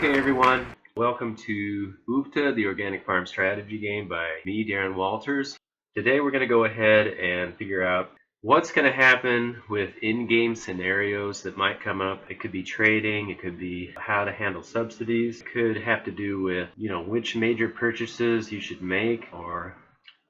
Okay everyone, welcome to UFTA, the Organic Farm Strategy game by me, Darren Walters. Today we're going to go ahead and figure out what's going to happen with in-game scenarios that might come up. It could be trading, it could be how to handle subsidies, it could have to do with, which major purchases you should make, or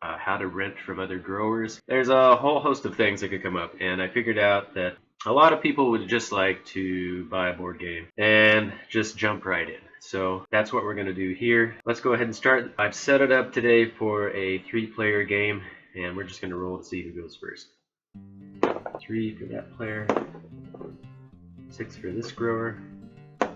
how to rent from other growers. There's a whole host of things that could come up, and I figured out that a lot of people would just like to buy a board game and just jump right in. So that's what we're going to do here. Let's go ahead and start. I've set it up today for a 3-player game, and we're just going to roll to see who goes first. 3 for that player, 6 for this grower,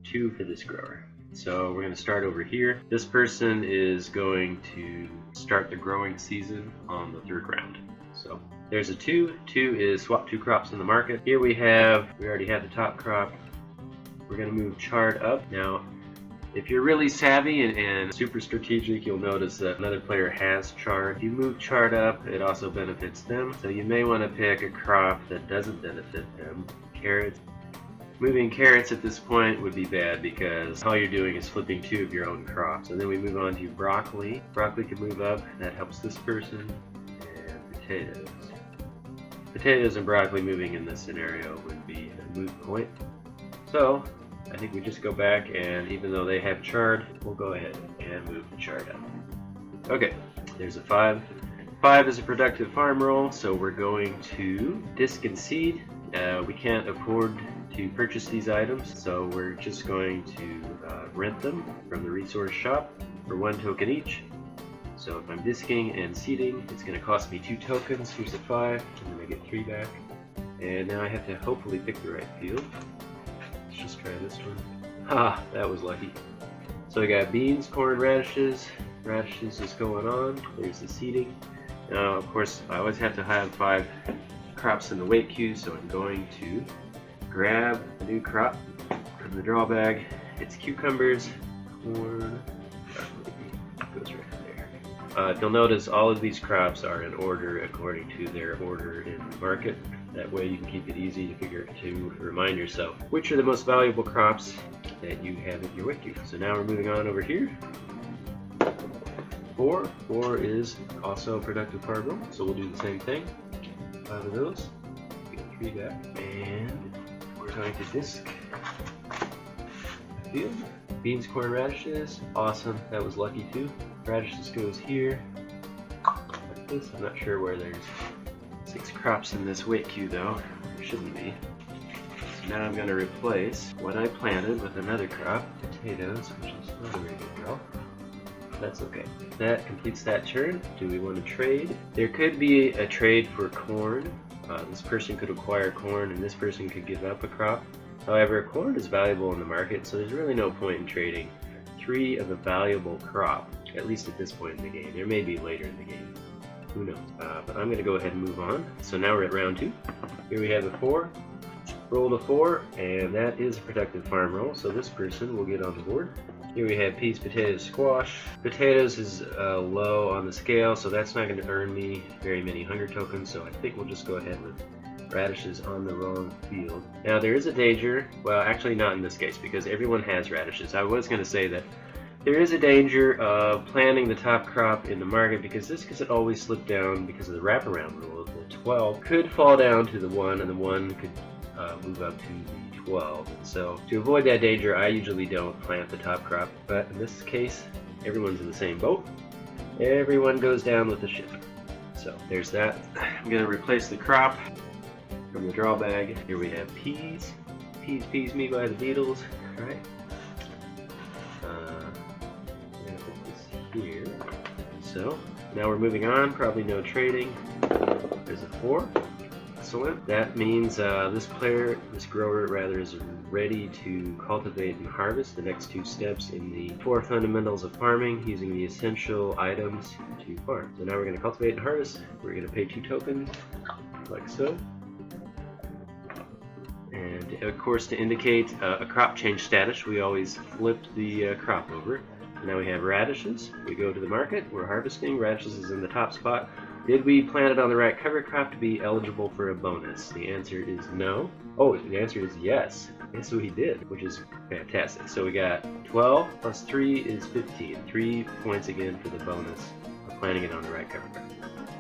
2 for this grower. So we're going to start over here. This person is going to start the growing season on the 3rd round. So there's a 2. 2 is swap 2 crops in the market. Here we already have the top crop. We're going to move chard up. Now, if you're really savvy and super strategic, you'll notice that another player has chard. If you move chard up, it also benefits them. So you may want to pick a crop that doesn't benefit them. Carrots. Moving carrots at this point would be bad because all you're doing is flipping 2 of your own crops. And then we move on to broccoli. Broccoli can move up. That helps this person. And potatoes. Potatoes and broccoli moving in this scenario would be a moot point. So I think we just go back, and even though they have chard, we'll go ahead and move the chard up. Okay, there's a 5. 5 is a productive farm roll, so we're going to disc and seed. We can't afford to purchase these items, so we're just going to rent them from the resource shop for 1 token each. So if I'm disking and seeding, it's going to cost me 2 tokens. Here's a 5, and then I get 3 back. And now I have to hopefully pick the right field. Let's just try this one. Ah, that was lucky. So I got beans, corn, radishes. Radishes is going on. There's the seeding. Now, of course, I always have to have 5 crops in the weight queue, so I'm going to grab a new crop from the draw bag. It's cucumbers, corn, goes right there. You'll notice all of these crops are in order according to their order in the market. That way you can keep it easy to remind yourself which are the most valuable crops that you have in your weight queue. So now we're moving on over here. 4. 4 is also a productive farm roll, so we'll do the same thing. 5 of those. Get 3 back. And we're going to disc the field. Beans, corn, radishes. Awesome. That was lucky too. Radishes goes here. Like this. I'm not sure where there's 6 crops in this weight queue though. There shouldn't be. So now I'm going to replace what I planted with another crop, potatoes, which is not a very good roll. That's okay. That completes that turn. Do we want to trade? There could be a trade for corn. This person could acquire corn and this person could give up a crop. However, corn is valuable in the market, so there's really no point in trading 3 of a valuable crop, at least at this point in the game. There may be later in the game. Who knows? But I'm going to go ahead and move on. So now we're at round 2. Here we have a 4. Roll the 4, and that is a productive farm roll, so this person will get on the board. Here we have peas, potatoes, squash. Potatoes is low on the scale, so that's not going to earn me very many hunger tokens, so I think we'll just go ahead with radishes on the wrong field. Now there is a danger, well actually not in this case because everyone has radishes. I was going to say that there is a danger of planting the top crop in the market because this could always slip down because of the wraparound rule. The 12 could fall down to the 1 and the 1 could move up to the 12. And so to avoid that danger, I usually don't plant the top crop, but in this case everyone's in the same boat. Everyone goes down with the ship. So there's that. I'm going to replace the crop from the draw bag. Here we have peas. Peas me by the beetles. Alright. I'm going to put this here. So now we're moving on. Probably no trading. There's a 4. Excellent. That means this grower rather, is ready to cultivate and harvest the next 2 steps in the 4 fundamentals of farming using the essential items to farm. So now we're going to cultivate and harvest. We're going to pay 2 tokens, like so. And of course, to indicate a crop change status, we always flip the crop over. Now we have radishes. We go to the market. We're harvesting. Radishes is in the top spot. Did we plant it on the right cover crop to be eligible for a bonus? The answer is no. Oh, the answer is yes. Yes, we did, which is fantastic. So we got 12 plus 3 is 15. 3 points again for the bonus for planting it on the right cover crop.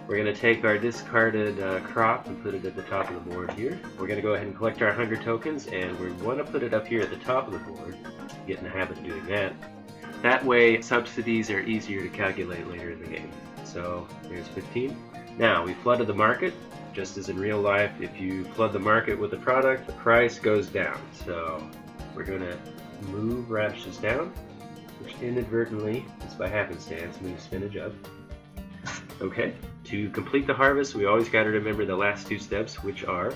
We're going to take our discarded crop and put it at the top of the board here. We're going to go ahead and collect our hunger tokens, and we want to put it up here at the top of the board. Get in the habit of doing that. That way, subsidies are easier to calculate later in the game. So there's 15. Now, we flooded the market. Just as in real life, if you flood the market with a product, the price goes down. So we're going to move radishes down, which inadvertently, just by happenstance, moves spinach up. Okay, to complete the harvest, we always got to remember the last two steps, which are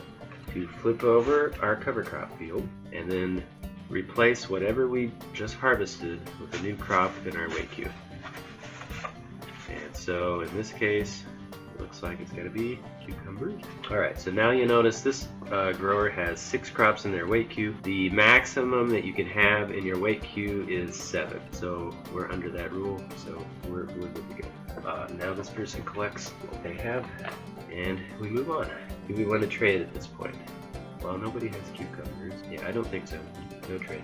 to flip over our cover crop field and then replace whatever we just harvested with a new crop in our weight cube. And so in this case, it looks like it's going to be cucumbers. Alright, so now you notice this grower has 6 crops in their weight cube. The maximum that you can have in your weight cube is 7. So we're under that rule, so we're good to go. Now this person collects what they have, and we move on. Do we want to trade at this point? Well, nobody has cucumbers. Yeah, I don't think so. No trade.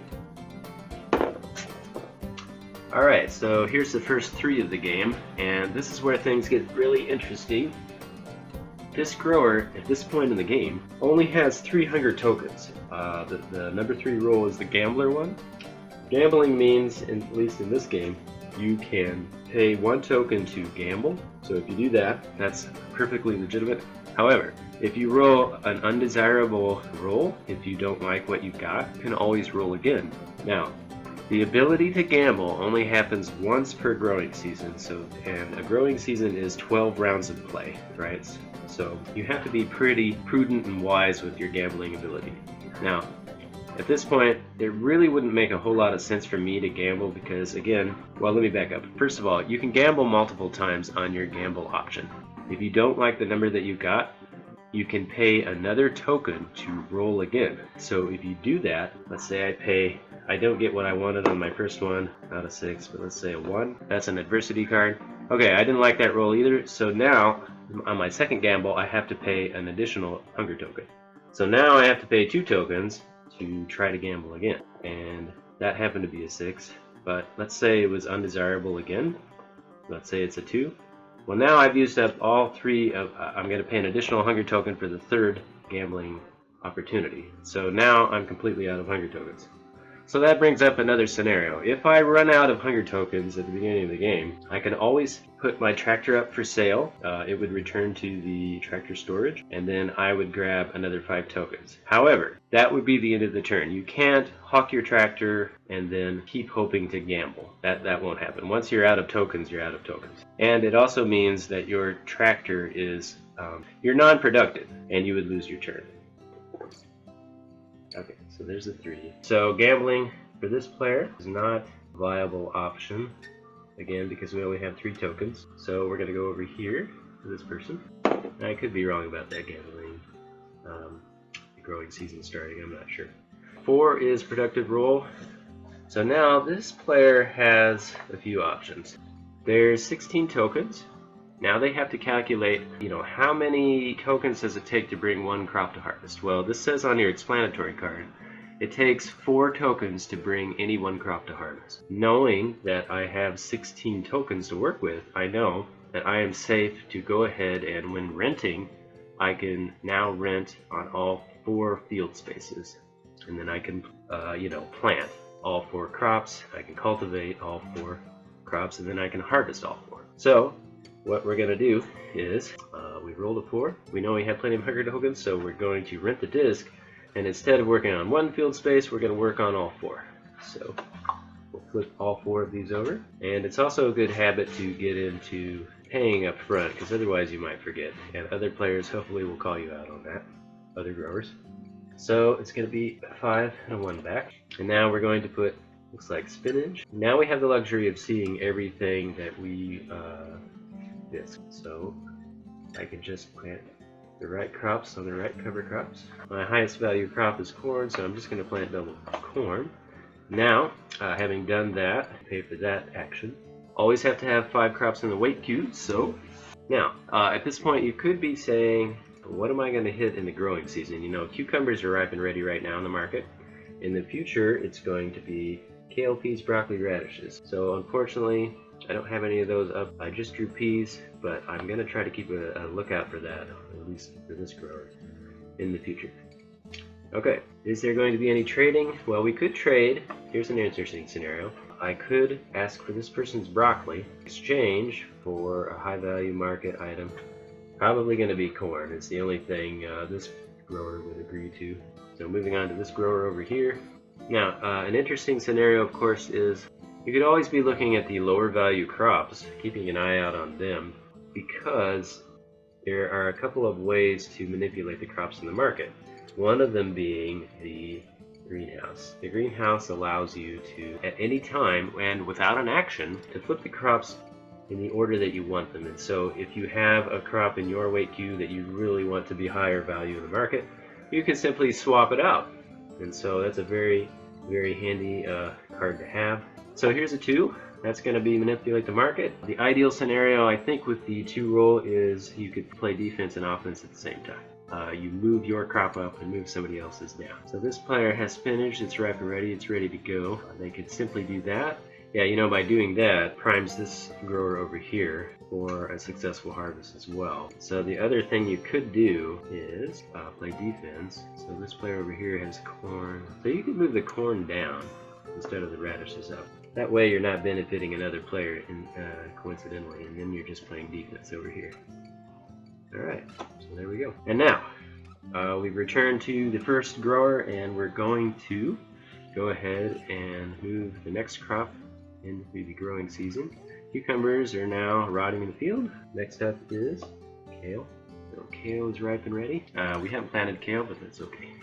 Alright, so here's the first 3 of the game, and this is where things get really interesting. This grower, at this point in the game, only has 3 hunger tokens. The number 3 role is the gambler one. Gambling means, at least in this game, you can pay 1 token to gamble. So if you do that, that's perfectly legitimate. However, if you roll an undesirable roll, if you don't like what you got, you can always roll again. Now, the ability to gamble only happens once per growing season, and a growing season is 12 rounds of play, right? So you have to be pretty prudent and wise with your gambling ability. Now, at this point, it really wouldn't make a whole lot of sense for me to gamble because, again, well, let me back up. First of all, you can gamble multiple times on your gamble option. If you don't like the number that you got, you can pay another token to roll again. So if you do that, let's say I don't get what I wanted on my first one out of 6, but let's say a 1. That's an adversity card. Okay, I didn't like that roll either, so now on my second gamble I have to pay an additional hunger token. So now I have to pay 2 tokens to try to gamble again, and that happened to be a 6, but let's say it was undesirable again. Let's say it's a 2. Well, now I've used up all 3 of, I'm going to pay an additional hunger token for the 3rd gambling opportunity. So now I'm completely out of hunger tokens. So that brings up another scenario. If I run out of hunger tokens at the beginning of the game, I can always put my tractor up for sale. It would return to the tractor storage, and then I would grab another 5 tokens. However, that would be the end of the turn. You can't hawk your tractor and then keep hoping to gamble. That won't happen. Once you're out of tokens, you're out of tokens. And it also means that your tractor is, you're non-productive, and you would lose your turn. Okay, so there's the 3. So gambling for this player is not a viable option, again, because we only have 3 tokens. So we're going to go over here to this person. I could be wrong about that gambling. The growing season starting, I'm not sure. 4 is productive roll. So now this player has a few options. There's 16 tokens. Now they have to calculate, how many tokens does it take to bring 1 crop to harvest? Well, this says on your explanatory card, it takes 4 tokens to bring any 1 crop to harvest. Knowing that I have 16 tokens to work with, I know that I am safe to go ahead and when renting, I can now rent on all 4 field spaces. And then I can, plant all 4 crops, I can cultivate all 4 crops, and then I can harvest all 4. So, what we're going to do is, we rolled a 4. We know we have plenty of hunger tokens, so we're going to rent the disc, and instead of working on 1 field space, we're going to work on all 4. So we'll flip all 4 of these over, and it's also a good habit to get into paying up front, because otherwise you might forget, and other players hopefully will call you out on that, other growers. So it's going to be a 5 and a 1 back, and now we're going to put, looks like spinach. Now we have the luxury of seeing everything that we disc. So I can just plant the right crops on the right cover crops. My highest value crop is corn, so I'm just going to plant double corn. Now, having done that, pay for that action. Always have to have 5 crops in the weight cube, so Now, at this point, you could be saying, what am I going to hit in the growing season? You know, cucumbers are ripe and ready right now in the market. In the future, it's going to be kale, peas, broccoli, radishes. So unfortunately, I don't have any of those up. I just drew peas, but I'm going to try to keep a lookout for that, at least for this grower, in the future. Okay, is there going to be any trading? Well, we could trade. Here's an interesting scenario. I could ask for this person's broccoli, exchange for a high value market item. Probably going to be corn. It's the only thing this grower would agree to. So moving on to this grower over here. Now, an interesting scenario, of course, is you could always be looking at the lower value crops, keeping an eye out on them, because there are a couple of ways to manipulate the crops in the market. One of them being the greenhouse. The greenhouse allows you to, at any time and without an action, to flip the crops in the order that you want them. And so if you have a crop in your weight queue that you really want to be higher value in the market, you can simply swap it out. And so that's a very, very handy card to have. So here's a 2. That's going to be manipulate the market. The ideal scenario, I think, with the 2 roll is you could play defense and offense at the same time. You move your crop up and move somebody else's down. So this player has spinach, it's ripe and ready, it's ready to go. They could simply do that. Yeah, you know, by doing that, primes this grower over here for a successful harvest as well. So the other thing you could do is play defense. So this player over here has corn. So you could move the corn down instead of the radishes up. That way you're not benefiting another player coincidentally, and then you're just playing defense over here. Alright, so there we go. And now, we've returned to the first grower, and we're going to go ahead and move the next crop into the growing season. Cucumbers are now rotting in the field. Next up is kale. So kale is ripe and ready. We haven't planted kale, but that's okay.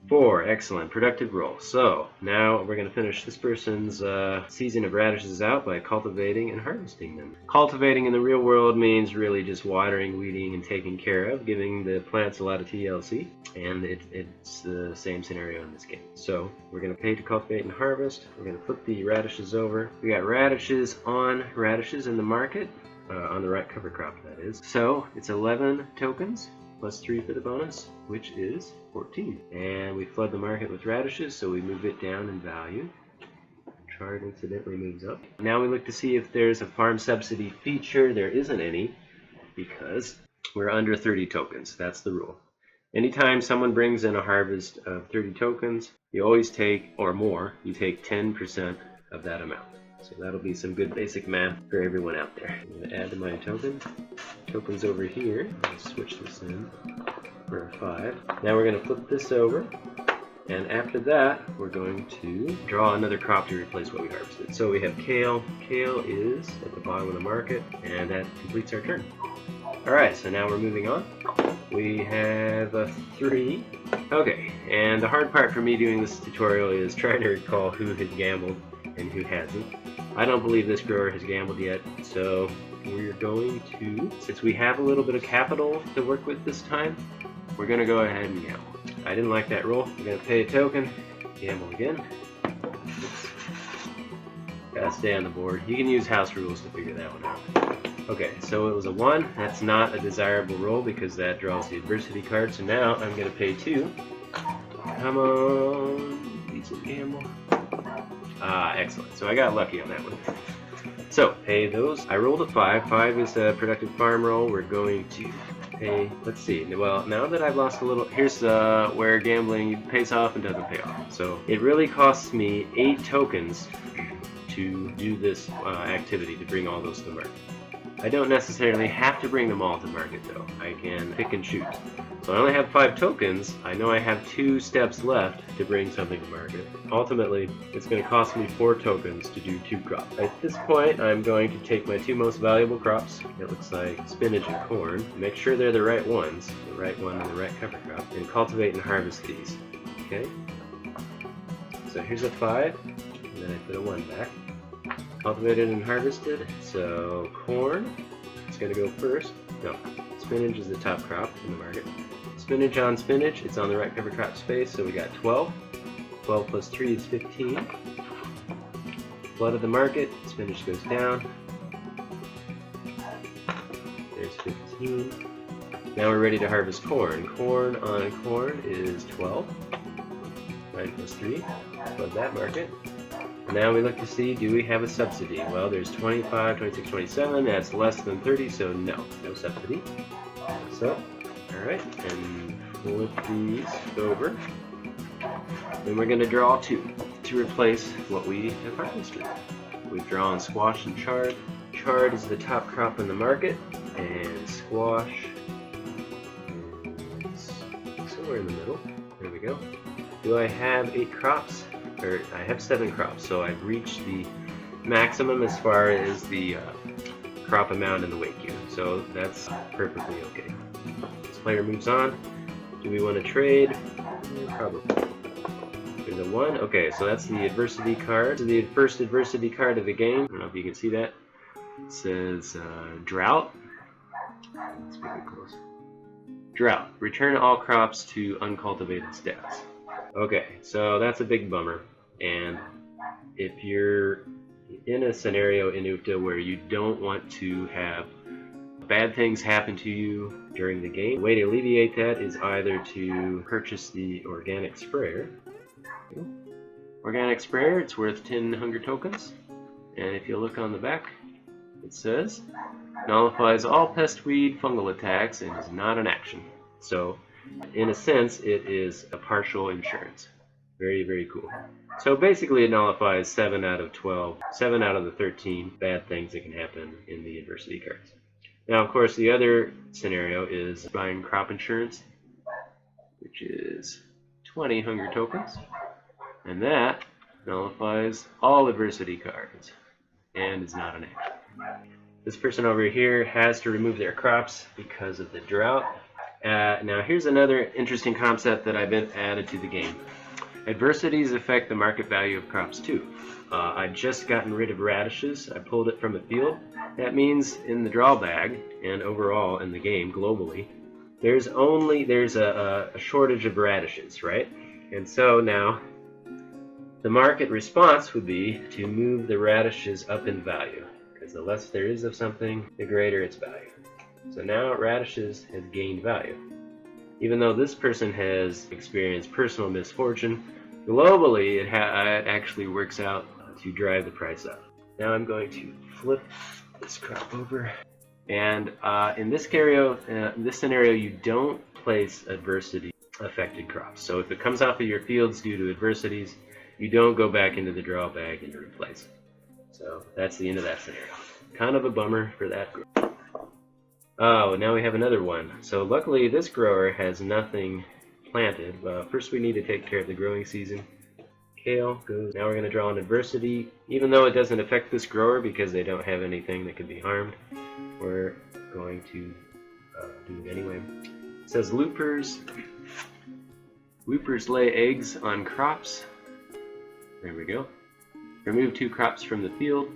4, excellent, productive roll. So now we're going to finish this person's season of radishes out by cultivating and harvesting them. Cultivating in the real world means really just watering, weeding, and taking care of, giving the plants a lot of TLC, and it's the same scenario in this game. So we're going to pay to cultivate and harvest. We're going to flip the radishes over. We got radishes in the market, on the right cover crop, that is. So it's 11 tokens. Plus 3 for the bonus, which is 14. And we flood the market with radishes, so we move it down in value. Chart incidentally moves up. Now we look to see if there's a farm subsidy feature. There isn't any, because we're under 30 tokens. That's the rule. Anytime someone brings in a harvest of 30 tokens, you always take, or more, you take 10% of that amount. So that'll be some good basic math for everyone out there. I'm going to add to my tokens over here. I'll switch this in for a 5. Now we're going to flip this over, and after that we're going to draw another crop to replace what we harvested. So we have kale. Kale is at the bottom of the market, and that completes our turn. Alright, so now we're moving on. We have a 3. Okay, and the hard part for me doing this tutorial is trying to recall who had gambled and who hasn't. I don't believe this grower has gambled yet, so we're going to, since we have a little bit of capital to work with this time, we're going to go ahead and gamble. I didn't like that roll. I'm going to pay a token, gamble again. Oops. Gotta stay on the board. You can use house rules to figure that one out. Okay, so it was a 1. That's not a desirable roll because that draws the adversity card, so now I'm going to pay 2. Come on, decent gamble. Excellent. So I got lucky on that one. So, pay those. I rolled a 5. 5 is a productive farm roll. We're going to pay, let's see. Well, now that I've lost a little, here's where gambling pays off and doesn't pay off. So, it really costs me 8 tokens to do this activity, to bring all those to market. I don't necessarily have to bring them all to market though. I can pick and choose. So I only have 5 tokens. I know I have 2 steps left to bring something to market. Ultimately, it's going to cost me 4 tokens to do 2 crops. At this point, I'm going to take my 2 most valuable crops. It looks like spinach and corn. Make sure they're the right ones, the right one and the right cover crop, and cultivate and harvest these. Okay? So here's a 5, and then I put a 1 back. Cultivated and harvested, so corn is going to go first. No, spinach is the top crop in the market. Spinach on spinach, it's on the right cover crop space, so we got 12. 12 plus 3 is 15. Flood of the market, spinach goes down. 14. Now we're ready to harvest corn. Corn on corn is 12. 9 plus 3. Above that market. And now we look to see, do we have a subsidy? Well, there's 25, 26, 27. That's less than 30, so no subsidy. So, alright, and flip these over. Then we're going to draw 2 to replace what we have harvested. We've drawn squash and chard. Chard is the top crop in the market, and squash is somewhere in the middle. There we go. Do I have 8 crops? Or I have 7 crops, so I've reached the maximum as far as the crop amount in the weight cube. So that's perfectly okay. This player moves on. Do we want to trade? Probably. There's a 1. Okay, so that's the adversity card. The first adversity card of the game. I don't know if you can see that. It says drought. Let's make it close. Drought. Return all crops to uncultivated status. Okay, so that's a big bummer. And if you're in a scenario in UFTA where you don't want to have bad things happen to you during the game, the way to alleviate that is either to purchase the organic sprayer. Organic sprayer, it's worth 10 hunger tokens. And if you look on the back, it says, nullifies all pest, weed, fungal attacks and is not an action. So, in a sense, it is a partial insurance. Very, very cool. So basically it nullifies 7 out of 12, 7 out of the 13 bad things that can happen in the adversity cards. Now, of course, the other scenario is buying crop insurance, which is 20 hunger tokens. And that nullifies all adversity cards and is not an action. This person over here has to remove their crops because of the drought. Now here's another interesting concept that I've been added to the game. Adversities affect the market value of crops too. I just gotten rid of radishes. I pulled it from the field. That means in the draw bag and overall in the game globally, there's a shortage of radishes, right? And so now the market response would be to move the radishes up in value, because the less there is of something, the greater its value. So now radishes has gained value. Even though this person has experienced personal misfortune, globally it actually works out to drive the price up. Now I'm going to flip this crop over. And in this scenario, you don't place adversity affected crops. So if it comes off of your fields due to adversities, you don't go back into the draw bag and replace. So that's the end of that scenario. Kind of a bummer for that group. Oh, now we have another one. So luckily this grower has nothing planted. First we need to take care of the growing season. Kale goes. Now we're going to draw an adversity. Even though it doesn't affect this grower because they don't have anything that can be harmed, we're going to do it anyway. It says loopers. Loopers lay eggs on crops. There we go. Remove 2 crops from the field.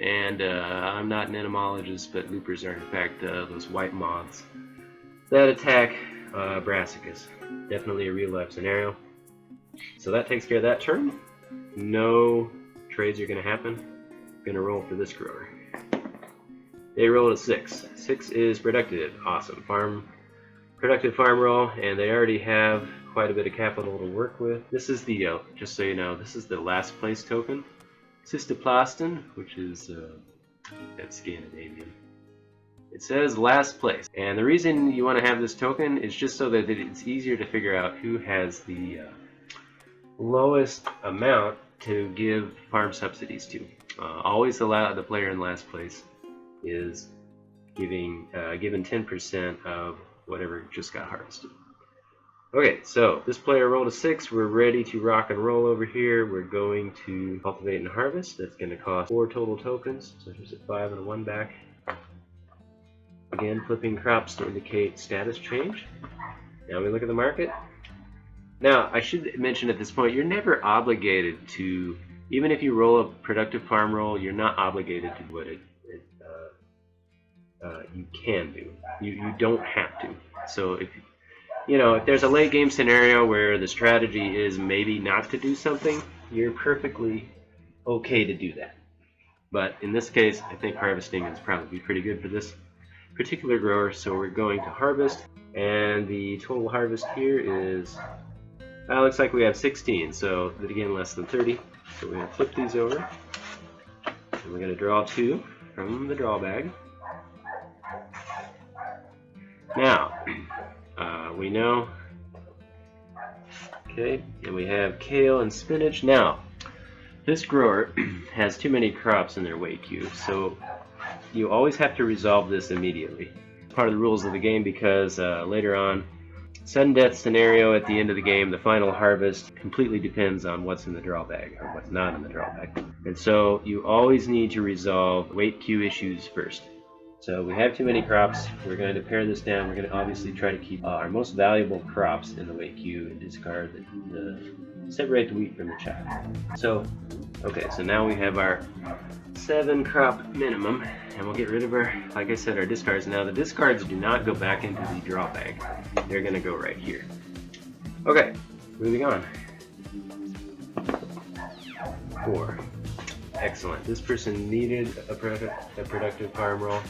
And I'm not an entomologist, but loopers are in fact those white moths that attack brassicas. Definitely a real life scenario. So that takes care of that turn. No trades are going to happen. I'm going to roll for this grower. They rolled a 6. 6 is productive. Awesome. Productive farm roll, and they already have quite a bit of capital to work with. This is the, just so you know, this is the last place token. Cystoplastin, which is that's Scandinavian. It says last place, and the reason you want to have this token is just so that it's easier to figure out who has the lowest amount to give farm subsidies to. Always allow the player in last place is given 10% of whatever just got harvested. Okay, so this player rolled a 6. We're ready to rock and roll over here. We're going to cultivate and harvest. That's going to cost 4 total tokens. So here's a 5 and a 1 back. Again, flipping crops to indicate status change. Now we look at the market. Now, I should mention at this point, you're never obligated to, even if you roll a productive farm roll, you're not obligated to what you can do. You don't have to. So if there's a late game scenario where the strategy is maybe not to do something, you're perfectly okay to do that. But in this case, I think harvesting is probably pretty good for this. particular grower, so we're going to harvest, and the total harvest here is, looks like we have 16, so again less than 30. So we're going to flip these over, and we're going to draw 2 from the draw bag. Now, we know, okay, and we have kale and spinach. Now, this grower has too many crops in their weight cube, so you always have to resolve this immediately. It's part of the rules of the game because later on, sudden death scenario at the end of the game, the final harvest completely depends on what's in the draw bag or what's not in the draw bag. And so you always need to resolve weight cue issues first. So we have too many crops. We're going to pare this down. We're going to obviously try to keep our most valuable crops in the weight cue and discard separate the wheat from the chaff. So, okay, so now we have our 7 crop minimum, and we'll get rid of our, like I said, our discards. Now the discards do not go back into the draw bag. They're going to go right here. Okay, moving on. 4. Excellent. This person needed a productive farm roll.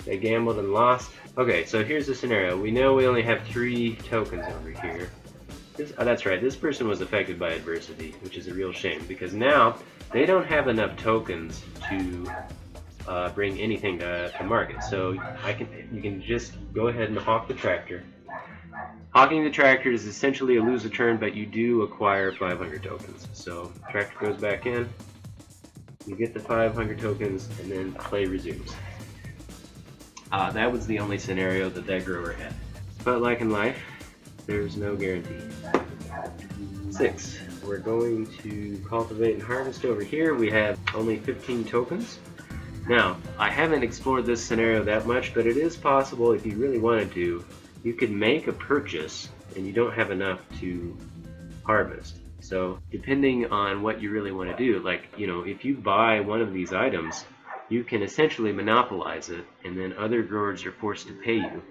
They gambled and lost. Okay, so here's the scenario. We know we only have 3 tokens over here. That's right, this person was affected by adversity, which is a real shame, because now they don't have enough tokens to bring anything to market. So you can just go ahead and hawk the tractor. Hawking the tractor is essentially a lose a turn, but you do acquire 500 tokens. So tractor goes back in, you get the 500 tokens, and then play resumes. That was the only scenario that grower had. But like in life, there's no guarantee. 6. We're going to cultivate and harvest over here. We have only 15 tokens. Now, I haven't explored this scenario that much, but it is possible if you really wanted to, you could make a purchase and you don't have enough to harvest. So depending on what you really want to do, like, if you buy one of these items, you can essentially monopolize it, and then other growers are forced to pay you.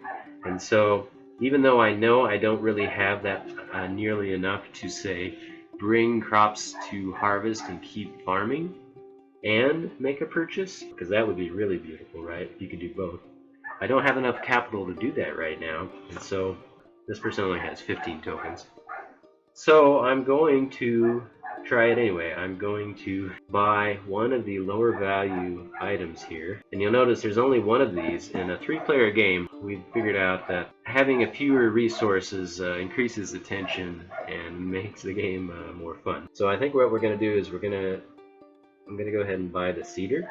And so even though I know I don't really have that nearly enough to, say, bring crops to harvest and keep farming and make a purchase, because that would be really beautiful, right? If you could do both. I don't have enough capital to do that right now, and so this person only has 15 tokens. So I'm going to try it anyway. I'm going to buy one of the lower value items here, and you'll notice there's only one of these. In a 3-player game, we've figured out that having a fewer resources increases the tension and makes the game more fun. So I think what we're going to do is I'm going to go ahead and buy the cedar.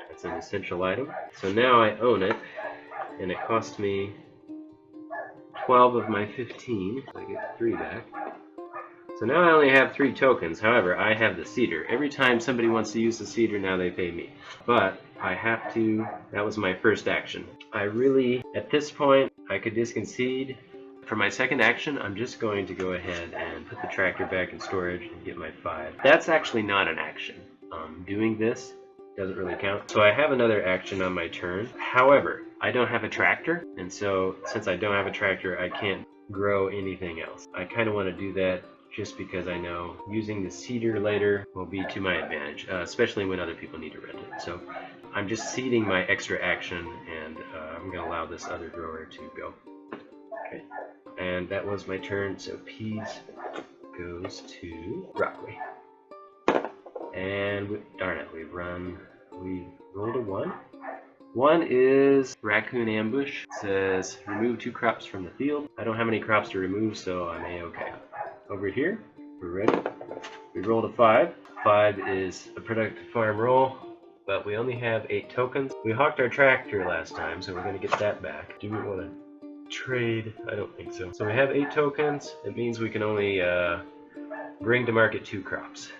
That's an essential item. So now I own it, and it cost me 12 of my 15. So I get 3 back. So now I only have 3 tokens. However, I have the cedar. Every time somebody wants to use the cedar, now they pay me. But I have to, that was my first action. I really, at this point, I could just concede. For my second action, I'm just going to go ahead and put the tractor back in storage and get my 5. That's actually not an action. Doing this doesn't really count. So I have another action on my turn. However, I don't have a tractor, and so since I don't have a tractor, I can't grow anything else. I kind of want to do that just because I know using the cedar later will be to my advantage, especially when other people need to rent it. So I'm just ceding my extra action, and I'm going to allow this other grower to go. Okay, and that was my turn, so peas goes to broccoli. And darn it, we rolled a 1. 1 is raccoon ambush. It says remove 2 crops from the field. I don't have any crops to remove, so I'm A-okay. Over here, we're ready. We rolled a 5. 5 is a productive farm roll, but we only have 8 tokens. We hawked our tractor last time, so we're going to get that back. Do we want to trade? I don't think so. So we have 8 tokens. It means we can only bring to market 2 crops.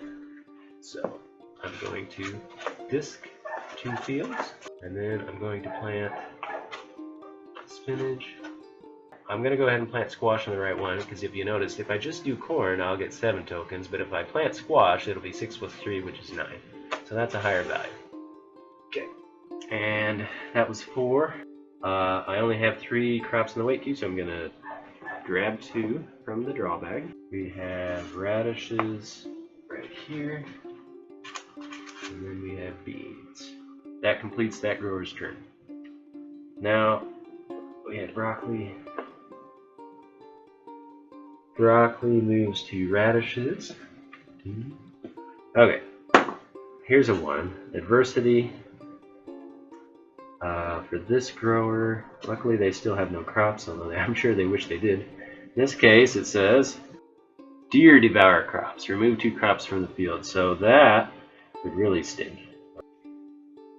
So I'm going to disc 2 fields, and then I'm going to plant spinach. I'm going to go ahead and plant squash on the right one, because if you notice, if I just do corn, I'll get 7 tokens, but if I plant squash, it'll be 6 plus 3, which is 9. So that's a higher value. Okay, and that was 4. I only have 3 crops in the weight queue, so I'm going to grab 2 from the draw bag. We have radishes right here, and then we have beans. That completes that grower's turn. Now, we had broccoli. Broccoli moves to radishes. Okay, here's a 1. Adversity. For this grower, luckily they still have no crops, although I'm sure they wish they did. In this case, it says, deer devour crops. Remove 2 crops from the field. So that would really stink.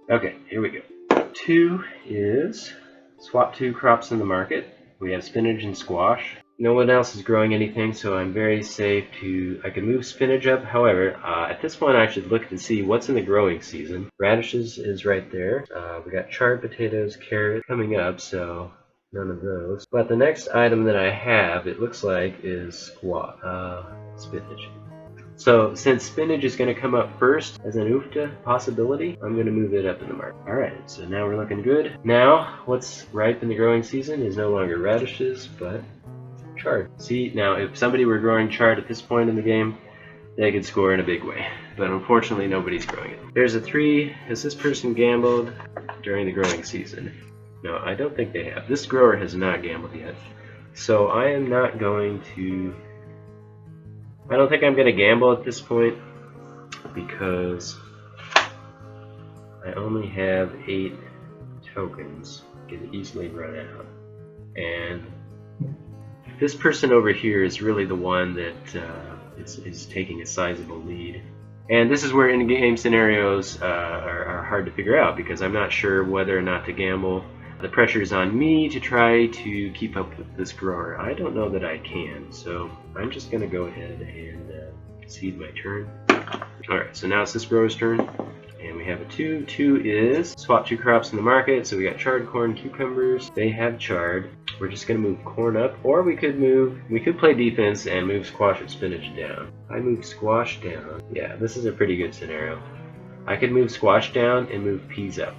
Okay, here we go. 2 is swap 2 crops in the market. We have spinach and squash. No one else is growing anything, so I'm very safe to... I can move spinach up. However, at this point I should look to see what's in the growing season. Radishes is right there. We got chard potatoes, carrot coming up, so none of those. But the next item that I have, it looks like, is spinach. So since spinach is going to come up first as an UFTA possibility, I'm going to move it up in the market. Alright, so now we're looking good. Now, what's ripe in the growing season is no longer radishes, but chard. See, now if somebody were growing chard at this point in the game, they could score in a big way. But unfortunately, nobody's growing it. There's a 3. Has this person gambled during the growing season? No, I don't think they have. This grower has not gambled yet. So I am not going to... I don't think I'm going to gamble at this point because I only have 8 tokens. Can easily run out. And this person over here is really the one that is taking a sizable lead. And this is where in-game scenarios are hard to figure out because I'm not sure whether or not to gamble. The pressure is on me to try to keep up with this grower. I don't know that I can, so I'm just going to go ahead and cede my turn. Alright, so now it's this grower's turn. And we have a 2. 2 is swap 2 crops in the market. So we got chard, corn, cucumbers. They have chard. We're just going to move corn up, or we could play defense and move squash and spinach down. I move squash down. Yeah, this is a pretty good scenario. I could move squash down and move peas up.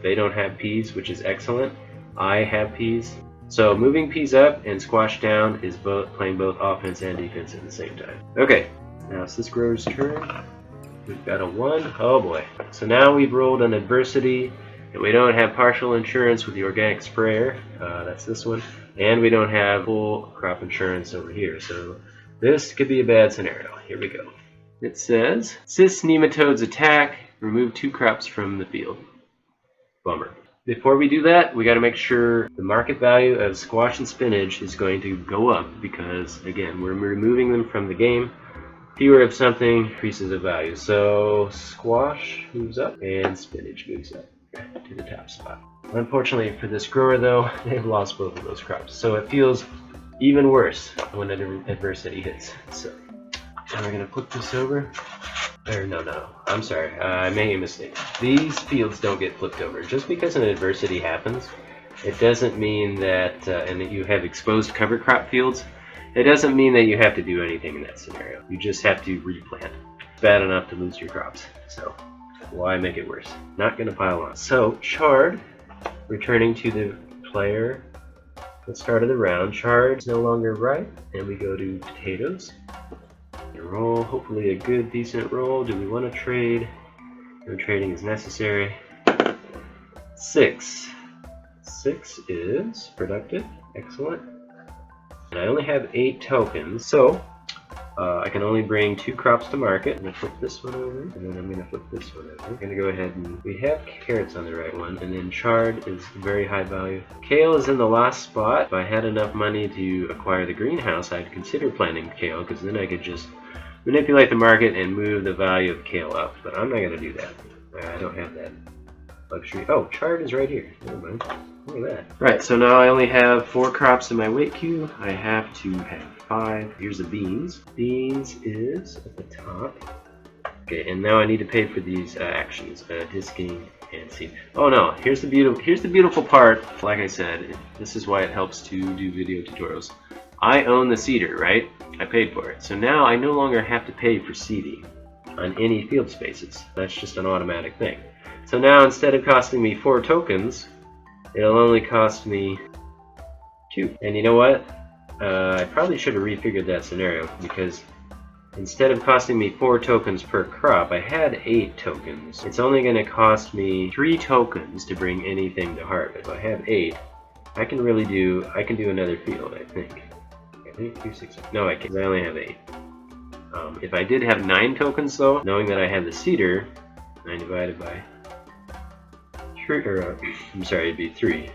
They don't have peas, which is excellent. I have peas. So moving peas up and squash down is playing both offense and defense at the same time. Okay, now it's this grower's turn. We've got a 1. Oh boy. So now we've rolled an adversity, and we don't have partial insurance with the organic sprayer. That's this one. And we don't have full crop insurance over here. So this could be a bad scenario. Here we go. It says, cyst nematodes attack, remove 2 crops from the field. Bummer. Before we do that, we got to make sure the market value of squash and spinach is going to go up because, again, we're removing them from the game. Fewer of something increases the value. So squash moves up and spinach moves up to the top spot. Unfortunately for this grower though, they've lost both of those crops. So it feels even worse when an adversity hits. So now we're going to flip this over. Or no, I'm sorry, I made a mistake. These fields don't get flipped over. Just because an adversity happens, it doesn't mean that, and that you have exposed cover crop fields, it doesn't mean that you have to do anything in that scenario. You just have to replant. It's bad enough to lose your crops, so why make it worse? Not going to pile on. So, chard, returning to the player at the start of the round. Chard is no longer ripe, and we go to potatoes. Roll, hopefully a good, decent roll. Do we want to trade? No trading is necessary. 6. 6 is productive. Excellent. And I only have 8 tokens, so I can only bring 2 crops to market. I'm going to flip this one over, and then I'm going to flip this one over. I'm going to go ahead and... We have carrots on the right one, and then chard is very high value. Kale is in the last spot. If I had enough money to acquire the greenhouse, I'd consider planting kale, because then I could just manipulate the market and move the value of kale up. But I'm not going to do that. I don't have that luxury. Oh, chard is right here. Never mind. Look at that. Right, so now I only have 4 crops in my weight queue. I have to have 5. Here's the beans. Beans is at the top. Okay, and now I need to pay for these actions, disking and seed. Oh no, here's the beautiful part. Like I said, this is why it helps to do video tutorials. I own the seeder, right? I paid for it. So now I no longer have to pay for seeding on any field spaces. That's just an automatic thing. So now instead of costing me 4 tokens, it'll only cost me 2. And you know what? I probably should have refigured that scenario, because instead of costing me 4 tokens per crop, I had 8 tokens. It's only going to cost me 3 tokens to bring anything to harvest. If I have 8, I can do another field, I think. I think 2, 6, no I can't, I only have 8. If I did have 9 tokens though, knowing that I have the cedar, 9 divided by 3, or I'm sorry, it'd be 3.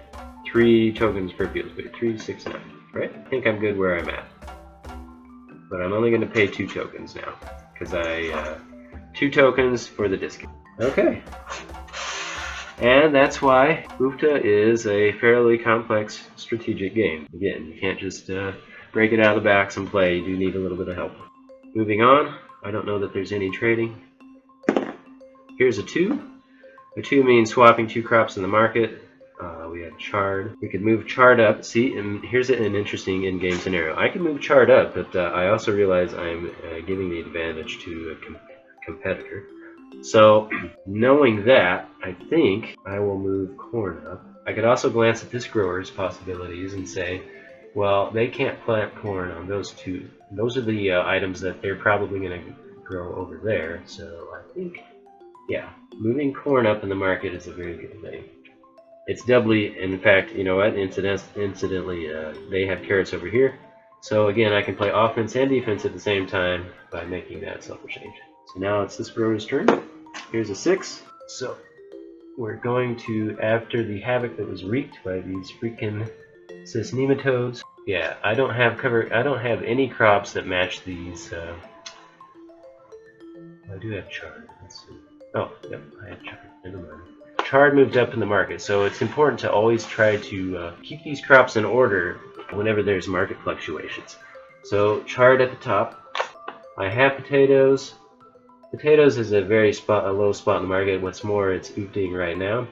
3 tokens per field, but 3, 6, 9, right? I think I'm good where I'm at. But I'm only going to pay 2 tokens now, because 2 tokens for the discount. Okay. And that's why UFTA is a fairly complex strategic game. Again, you can't just break it out of the box and play. You do need a little bit of help. Moving on, I don't know that there's any trading. Here's a 2. A 2 means swapping 2 crops in the market. We have chard. We could move chard up. See, and here's an interesting in-game scenario. I can move chard up, but I also realize I'm giving the advantage to a competitor. So, knowing that, I think I will move corn up. I could also glance at this grower's possibilities and say, well, they can't plant corn on those 2. Those are the items that they're probably going to grow over there. So, I think, yeah, moving corn up in the market is a very good thing. It's doubly, in fact, you know what, incidentally, they have carrots over here. So again, I can play offense and defense at the same time by making that self-change. So now it's this grower's turn. Here's a 6. So we're going to, after the havoc that was wreaked by these freaking cis nematodes. Yeah, I don't have any crops that match these. I do have chard. Let's see. Oh, yep, I have chard. Never mind. Chard moved up in the market, so it's important to always try to keep these crops in order whenever there's market fluctuations. So chard at the top. I have potatoes. Potatoes is a low spot in the market. What's more, it's oofting right now.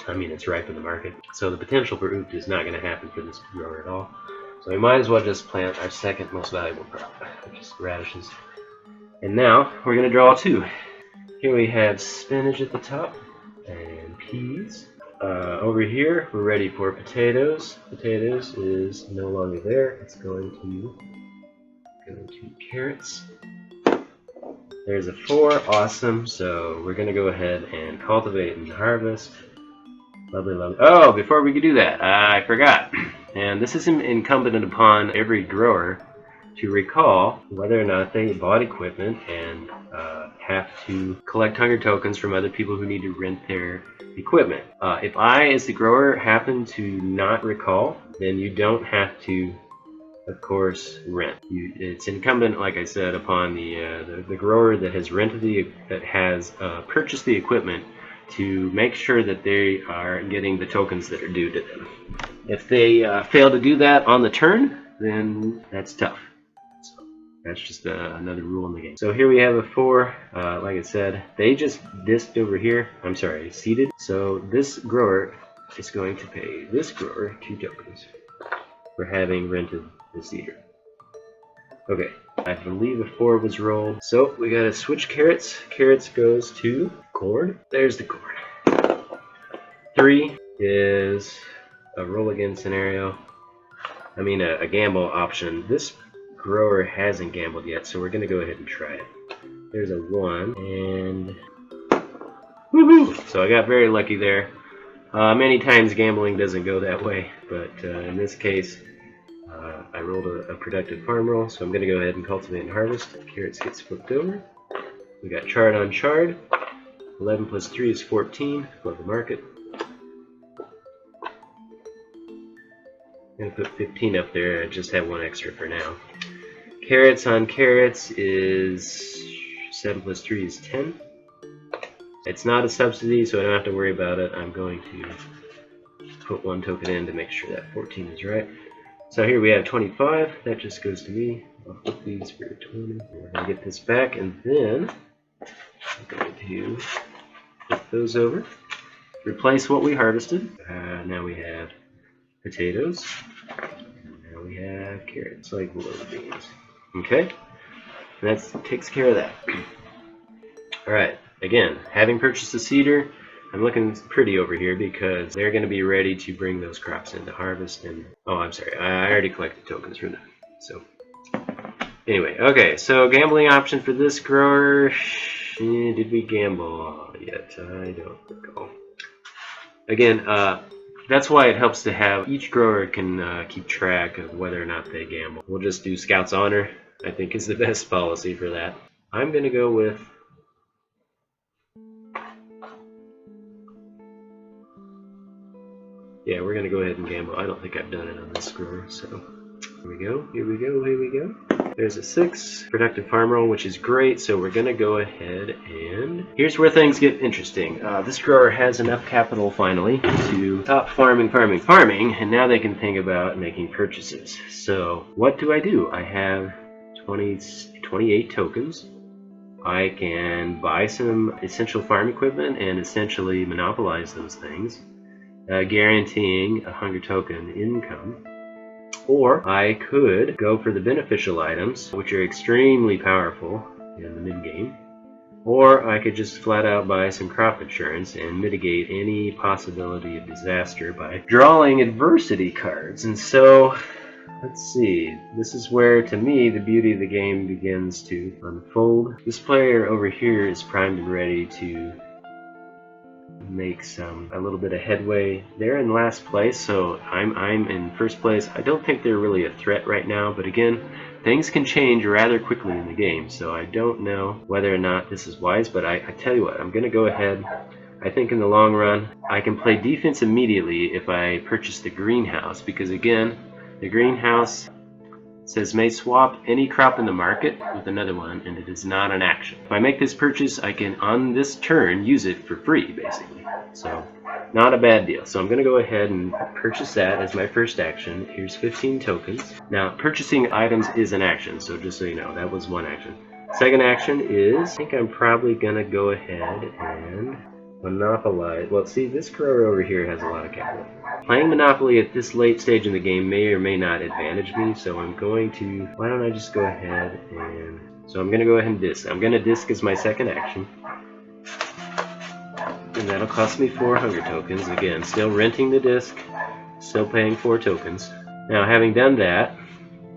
I mean, it's ripe in the market. So the potential for ooft is not going to happen for this grower at all. So we might as well just plant our second most valuable crop, which is radishes. And now we're going to draw 2. Here we have spinach at the top. And peas. Over here, we're ready for potatoes. Potatoes is no longer there. It's going to go to carrots. There's a 4. Awesome. So we're going to go ahead and cultivate and harvest. Lovely, lovely. Oh, before we could do that, I forgot. And this is incumbent upon every grower to recall whether or not they bought equipment and have to collect hunger tokens from other people who need to rent their equipment. If I, as the grower, happen to not recall, then you don't have to, of course, rent. It's incumbent, like I said, upon the grower that has purchased the equipment to make sure that they are getting the tokens that are due to them. If they fail to do that on the turn, then that's tough. That's just another rule in the game. So here we have a 4. Like I said, they just disked over here. I'm sorry, seeded. So this grower is going to pay this grower 2 tokens for having rented the cedar. Okay, I believe a 4 was rolled. So we gotta switch carrots. Carrots goes to corn. There's the corn. 3 is a roll again scenario. I mean a gamble option. This grower hasn't gambled yet, so we're going to go ahead and try it. There's a 1, and woohoo! So I got very lucky there. Many times gambling doesn't go that way, but in this case, I rolled a productive farm roll, so I'm going to go ahead and cultivate and harvest. Carrots gets flipped over. We got chard on chard. 11 plus 3 is 14. Above the market. I'm going to put 15 up there. I just have 1 extra for now. Carrots on carrots is 7 plus 3 is 10. It's not a subsidy, so I don't have to worry about it. I'm going to put 1 token in to make sure that 14 is right. So here we have 25. That just goes to me. I'll flip these for 20. We're going to get this back, and then I'm going to flip those over. Replace what we harvested. Now we have potatoes. And now we have carrots, like below beans. Okay, that takes care of that. Alright, again, having purchased a cedar, I'm looking pretty over here because they're going to be ready to bring those crops in to harvest. And oh, I'm sorry, I already collected tokens from them. So, anyway, okay, so gambling option for this grower. Did we gamble yet? I don't recall. Again, that's why it helps to have each grower can keep track of whether or not they gamble. We'll just do Scout's Honor, I think is the best policy for that. I'm going to go with yeah, we're going to go ahead and gamble. I don't think I've done it on this grower, so here we go, here we go, here we go. There's a 6, productive farm roll, which is great, so we're going to go ahead and here's where things get interesting. This grower has enough capital finally to stop farming, and now they can think about making purchases. So what do? I have 28 tokens. I can buy some essential farm equipment and essentially monopolize those things, guaranteeing a hunger token income. Or I could go for the beneficial items, which are extremely powerful in the mid-game. Or I could just flat out buy some crop insurance and mitigate any possibility of disaster by drawing adversity cards. And so, let's see, this is where, to me, the beauty of the game begins to unfold. This player over here is primed and ready to make a little bit of headway. They're in last place, so I'm in first place. I don't think they're really a threat right now, but again, things can change rather quickly in the game, so I don't know whether or not this is wise, but I tell you what, I'm going to go ahead. I think in the long run, I can play defense immediately if I purchase the greenhouse, because again, the greenhouse says may swap any crop in the market with another one, and it is not an action. If I make this purchase, I can, on this turn, use it for free, basically. So, not a bad deal. So I'm going to go ahead and purchase that as my first action. Here's 15 tokens. Now, purchasing items is an action, so just so you know, that was one action. Second action is, I think I'm probably going to go ahead and monopolize. Well, see, this grower over here has a lot of capital. Playing Monopoly at this late stage in the game may or may not advantage me, so I'm going to, why don't I just go ahead and, so I'm going to go ahead and disc. I'm going to disc as my second action, and that'll cost me 4 hunger tokens. Again, still renting the disc, still paying 4 tokens. Now, having done that,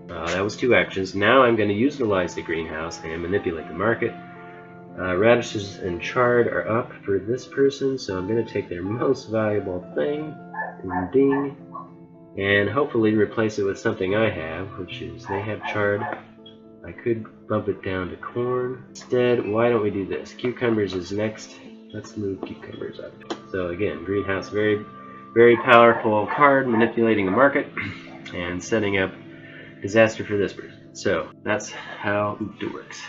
that was 2 actions. Now I'm going to utilize the greenhouse and manipulate the market. Radishes and chard are up for this person, so I'm going to take their most valuable thing, and ding, and hopefully replace it with something I have, which is they have chard. I could bump it down to corn. Instead, why don't we do this? Cucumbers is next. Let's move cucumbers up. So again, greenhouse, very, very powerful card, manipulating the market and setting up disaster for this person. So that's how it works.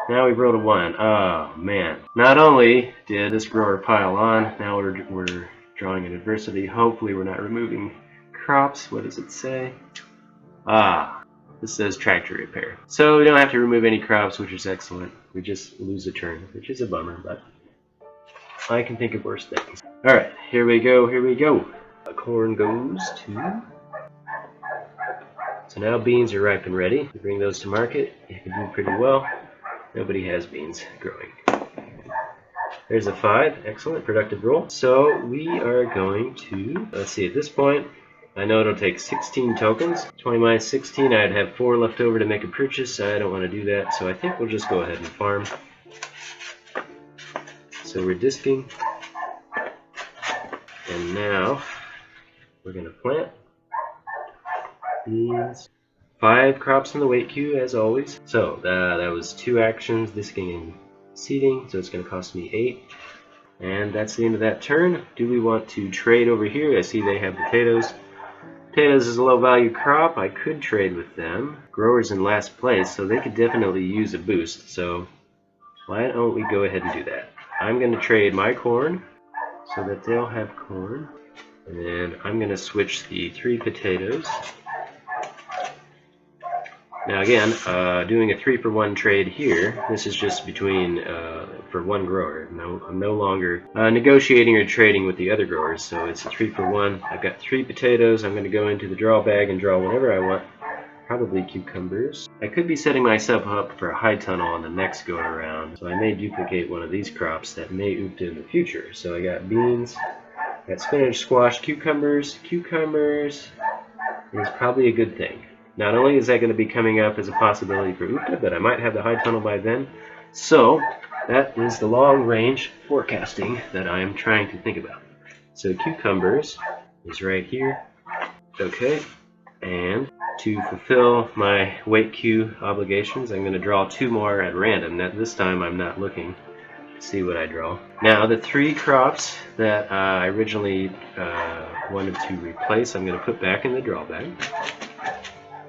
Now we've rolled a 1. Oh man. Not only did this grower pile on, now we're drawing an adversity. Hopefully we're not removing crops. What does it say? This says tractor repair. So we don't have to remove any crops, which is excellent. We just lose a turn, which is a bummer, but I can think of worse things. Alright, here we go, here we go. Corn goes to... So now beans are ripe and ready. We bring those to market. You can do pretty well. Nobody has beans growing. There's a 5. Excellent. Productive roll. So we are going to, let's see, at this point, I know it'll take 16 tokens. 20 minus 16, I'd have 4 left over to make a purchase. I don't want to do that, so I think we'll just go ahead and farm. So we're disking. And now we're going to plant beans. 5 crops in the weight queue, as always. So that was 2 actions, disking and seeding, so it's going to cost me 8. And that's the end of that turn. Do we want to trade over here? I see they have potatoes. Potatoes is a low value crop. I could trade with them. Growers in last place, so they could definitely use a boost. So why don't we go ahead and do that? I'm going to trade my corn so that they'll have corn. And I'm going to switch the 3 potatoes. Now again, doing a 3-for-1 trade here, this is just between, for one grower. No, I'm no longer negotiating or trading with the other growers, so it's a 3-for-1. I've got 3 potatoes. I'm going to go into the draw bag and draw whatever I want, probably cucumbers. I could be setting myself up for a high tunnel on the next go around, so I may duplicate one of these crops that may oop in the future. So I got beans, got spinach, squash, cucumbers. Cucumbers is probably a good thing. Not only is that going to be coming up as a possibility for Upta, but I might have the high tunnel by then. So that is the long range forecasting that I am trying to think about. So cucumbers is right here. Okay, and to fulfill my weight cue obligations, I'm going to draw 2 more at random. Now, this time I'm not looking to see what I draw. Now the 3 crops that I originally wanted to replace, I'm going to put back in the draw bag,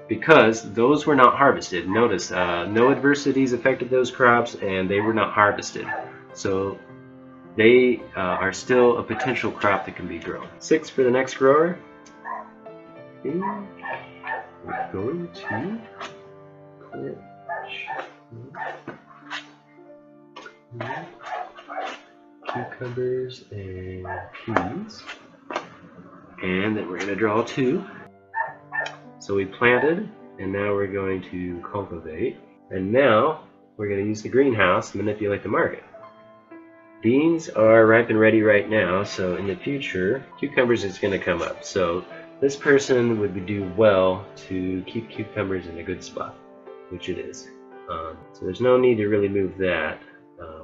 because those were not harvested. Notice no adversities affected those crops, and they were not harvested. So they are still a potential crop that can be grown. 6 for the next grower. Okay. We're going to cucumbers and peas, and then we're going to draw 2. So we planted, and now we're going to cultivate, and now we're going to use the greenhouse to manipulate the market. Beans are ripe and ready right now, so in the future, cucumbers is going to come up. So this person would do well to keep cucumbers in a good spot, which it is. So there's no need to really move that.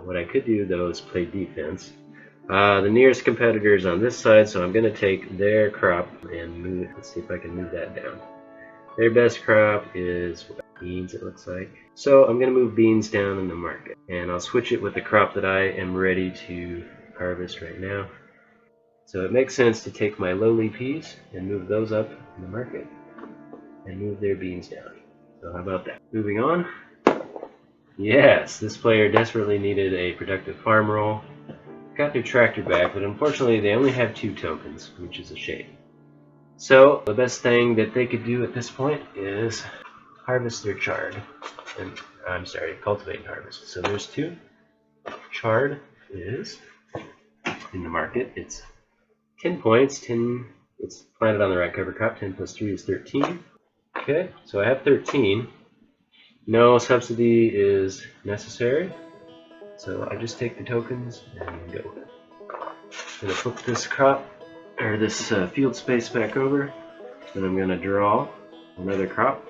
What I could do though is play defense. The nearest competitor is on this side, so I'm going to take their crop and move it. Let's see if I can move that down. Their best crop is beans, it looks like. So I'm going to move beans down in the market, and I'll switch it with the crop that I am ready to harvest right now. So it makes sense to take my lowly peas and move those up in the market and move their beans down. So how about that? Moving on. Yes, this player desperately needed a productive farm roll. Got their tractor back, but unfortunately they only have 2 tokens, which is a shame. So the best thing that they could do at this point is harvest their chard. And I'm sorry, cultivate and harvest. So there's 2. Chard is in the market. It's 10 points. 10. It's planted on the right cover crop. 10 plus 3 is 13. Okay, so I have 13. No subsidy is necessary. So I just take the tokens and go. I'm going to flip this crop, or this field space back over. Then I'm going to draw another crop.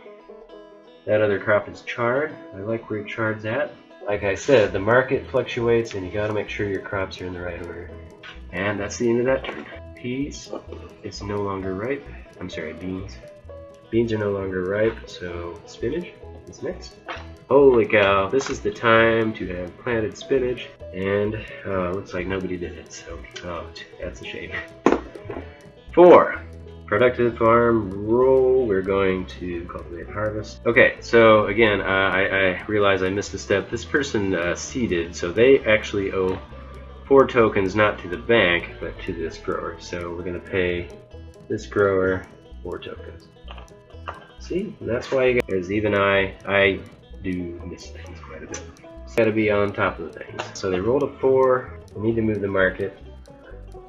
That other crop is chard. I like where chard's at. Like I said, the market fluctuates, and you got to make sure your crops are in the right order. And that's the end of that turn. Peas, it's no longer ripe. I'm sorry, beans. Beans are no longer ripe, so spinach is next. Holy cow, this is the time to have planted spinach, and looks like nobody did it, so that's a shame. 4. Productive farm roll. We're going to cultivate and harvest. Okay, so again, I realize I missed a step. This person seeded, so they actually owe 4 tokens, not to the bank, but to this grower. So we're going to pay this grower 4 tokens. See, and that's why you guys, because even I do miss things quite a bit. Just got to be on top of the things. So they rolled a 4. We need to move the market.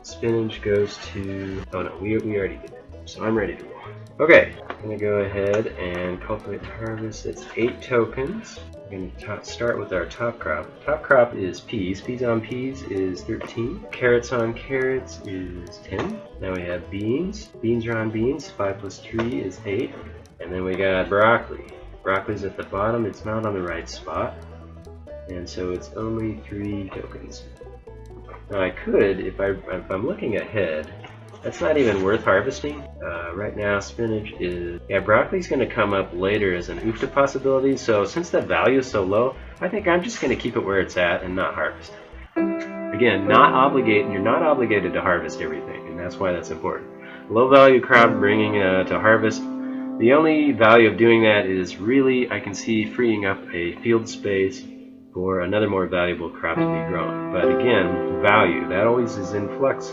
Spinach goes to, oh no, we already did it. So I'm ready to roll. Okay, I'm going to go ahead and cultivate and harvest. It's 8 tokens. We're going to start with our top crop. Top crop is peas. Peas on peas is 13. Carrots on carrots is 10. Now we have beans. Beans are on beans. 5 plus 3 is 8. And then we got broccoli. Broccoli's at the bottom. It's not on the right spot. And so it's only 3 tokens. Now I could, if I'm looking ahead, that's not even worth harvesting. Right now spinach is, broccoli's going to come up later as an UFTA possibility, so since that value is so low, I think I'm just going to keep it where it's at and not harvest it. Again, you're not obligated to harvest everything, and that's why that's important. Low value crop bringing to harvest, the only value of doing that is really, I can see freeing up a field space for another more valuable crop to be grown. But again, value, that always is in flux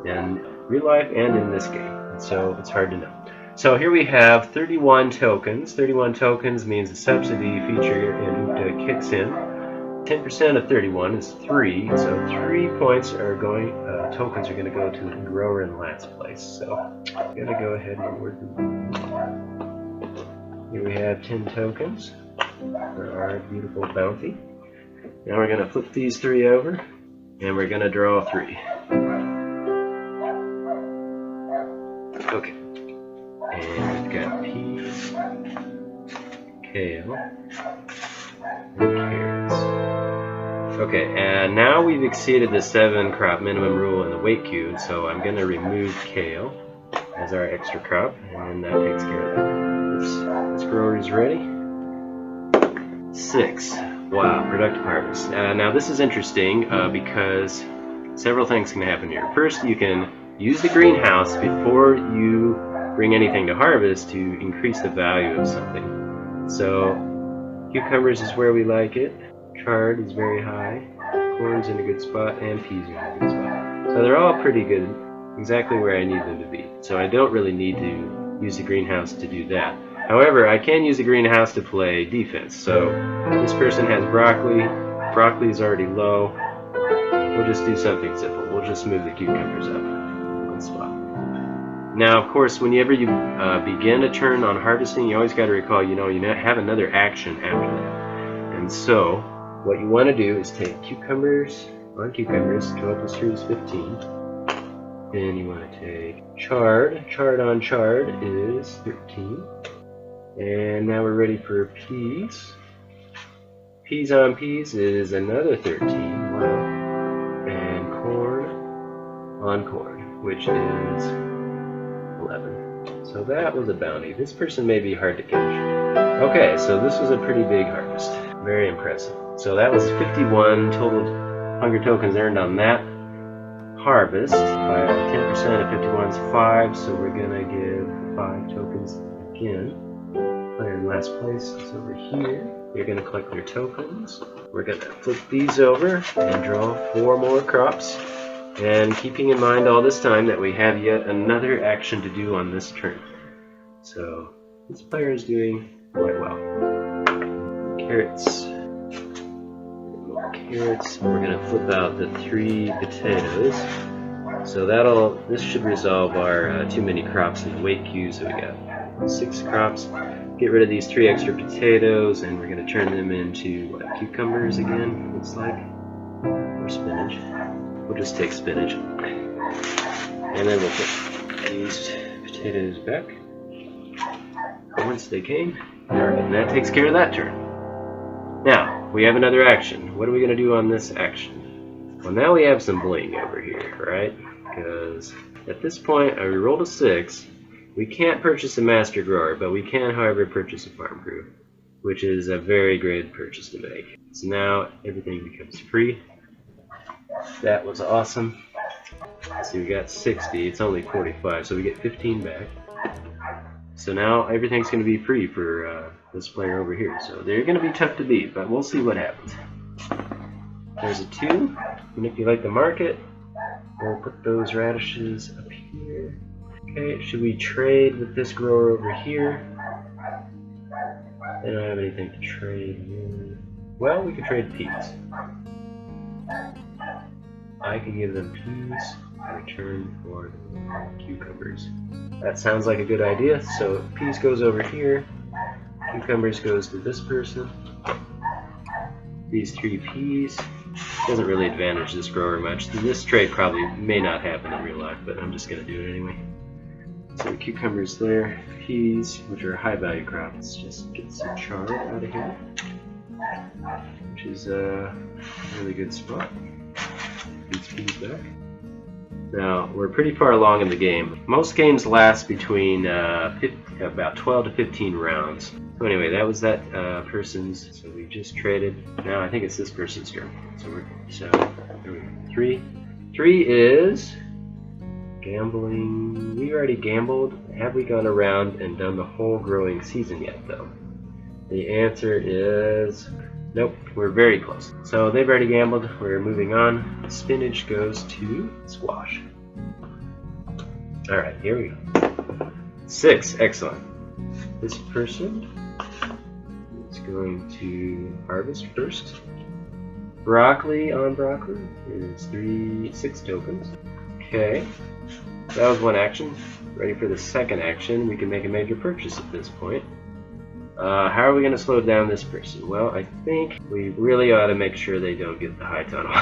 in real life and in this game. So it's hard to know. So here we have 31 tokens. 31 tokens means the subsidy feature in UFTA kicks in. 10% of 31 is 3. So 3 points are going, tokens are going to go to the grower in last place. So I'm going to go ahead and work the Here we have 10 tokens for our beautiful bounty. Now we're going to flip these 3 over, and we're going to draw 3. Okay. And we've got peas, kale, and carrots. Okay, and now we've exceeded the 7 crop minimum rule in the weight cube, so I'm going to remove kale as our extra crop, and that takes care of that. This grower is ready. 6. Wow, productive harvest. Now this is interesting because several things can happen here. First, you can use the greenhouse before you bring anything to harvest to increase the value of something. So cucumbers is where we like it. Chard is very high. Corn's in a good spot, and peas are in a good spot. So they're all pretty good, exactly where I need them to be. So I don't really need to use the greenhouse to do that. However, I can use the greenhouse to play defense. So this person has broccoli. Broccoli is already low. We'll just do something simple. We'll just move the cucumbers up one spot. Now, of course, whenever you begin a turn on harvesting, you always got to recall, you have another action after that. And so, what you want to do is take cucumbers on cucumbers. 12 plus 3 is 15. Then you want to take chard. Chard on chard is 13. And now we're ready for peas. Peas on peas is another 13. Wow. And corn on corn, which is 11. So that was a bounty. This person may be hard to catch. Okay, so this was a pretty big harvest. Very impressive. So that was 51 total hunger tokens earned on that harvest. 10% of 51 is 5, so we're going to give 5 tokens again. Player in last place is over here. They're going to collect their tokens. We're going to flip these over and draw 4 more crops. And keeping in mind all this time that we have yet another action to do on this turn. So this player is doing quite well. Carrots. More carrots. We're going to flip out the 3 potatoes. So this should resolve our too many crops in the weight cube. So we got 6 crops. Get rid of these 3 extra potatoes, and we're going to turn them into cucumbers again, looks like, or spinach. We'll just take spinach. And then we'll put these potatoes back whence they came. Alright, and that takes care of that turn. Now, we have another action. What are we going to do on this action? Well, now we have some bling over here, right? Because at this point, we rolled a 6. We can't purchase a master grower, but we can, however, purchase a farm crew, which is a very great purchase to make. So now everything becomes free. That was awesome. So we got 60, it's only 45, so we get 15 back. So now everything's going to be free for this player over here. So they're going to be tough to beat, but we'll see what happens. There's a 2. Manipulate the market. We'll put those radishes up here. Okay, should we trade with this grower over here? They don't have anything to trade with. Well, we could trade peas. I could give them peas in return for the cucumbers. That sounds like a good idea. So peas goes over here. Cucumbers goes to this person. These 3 peas. Doesn't really advantage this grower much. This trade probably may not happen in real life, but I'm just going to do it anyway. So the cucumbers there, peas, which are high value crops. Let's just get some chard out of here, which is a really good spot. These peas back. Now, we're pretty far along in the game. Most games last between about 12 to 15 rounds. So anyway, that was that person's, so we just traded. Now I think it's this person's turn. So there we go. 3. 3 is gambling. We already gambled. Have we gone around and done the whole growing season yet, though? The answer is nope. We're very close. So they've already gambled. We're moving on. Spinach goes to squash. Alright, here we go. 6. Excellent. This person is going to harvest first. Broccoli on broccoli is 6 tokens. Okay. That was one action. Ready for the second action. We can make a major purchase at this point. How are we going to slow down this person? Well, I think we really ought to make sure they don't get the high tunnel.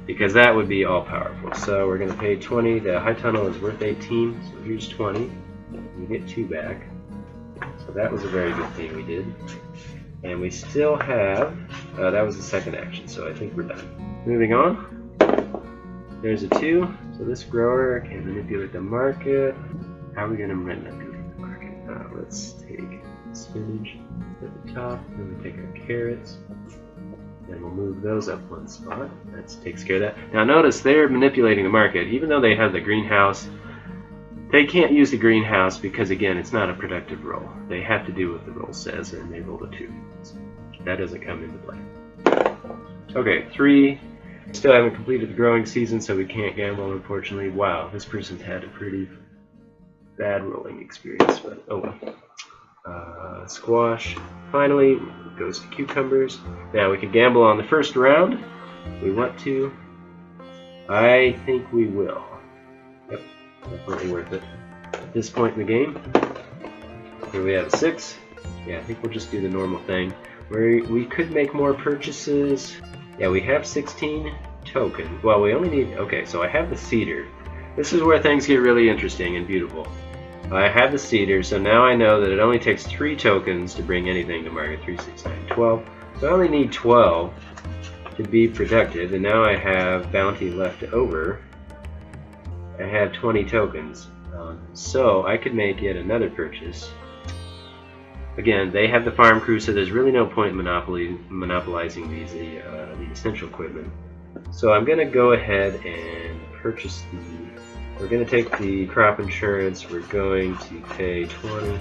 Because that would be all powerful. So we're going to pay 20. The high tunnel is worth 18. So here's 20. We get 2 back. So that was a very good thing we did. And we still have, that was the second action, so I think we're done. Moving on, there's a 2, so this grower can manipulate the market. How are we going to manipulate the market? Let's take spinach at the top, then we take our carrots, and we'll move those up 1 spot. That takes care of that. Now notice they're manipulating the market, even though they have the greenhouse. They can't use the greenhouse because, again, it's not a productive roll. They have to do what the roll says, and they rolled a 2. So that doesn't come into play. Okay, 3. Still haven't completed the growing season, so we can't gamble, unfortunately. Wow, this person's had a pretty bad rolling experience, but oh well. Squash. Finally, goes to cucumbers. Now we can gamble on the first round. We want to. I think we will. Yep. Definitely worth it. At this point in the game, here we have a 6. Yeah, I think we'll just do the normal thing. We could make more purchases. Yeah, we have 16 tokens. Well, we only need... Okay, so I have the cedar. This is where things get really interesting and beautiful. I have the cedar, so now I know that it only takes 3 tokens to bring anything to market. 3, 6, 9, 12. So I only need 12 to be productive, and now I have bounty left over. I have 20 tokens, so I could make yet another purchase. Again, they have the farm crew, so there's really no point in monopolizing the essential equipment. So I'm going to go ahead and purchase we're going to take the crop insurance. We're going to pay 20.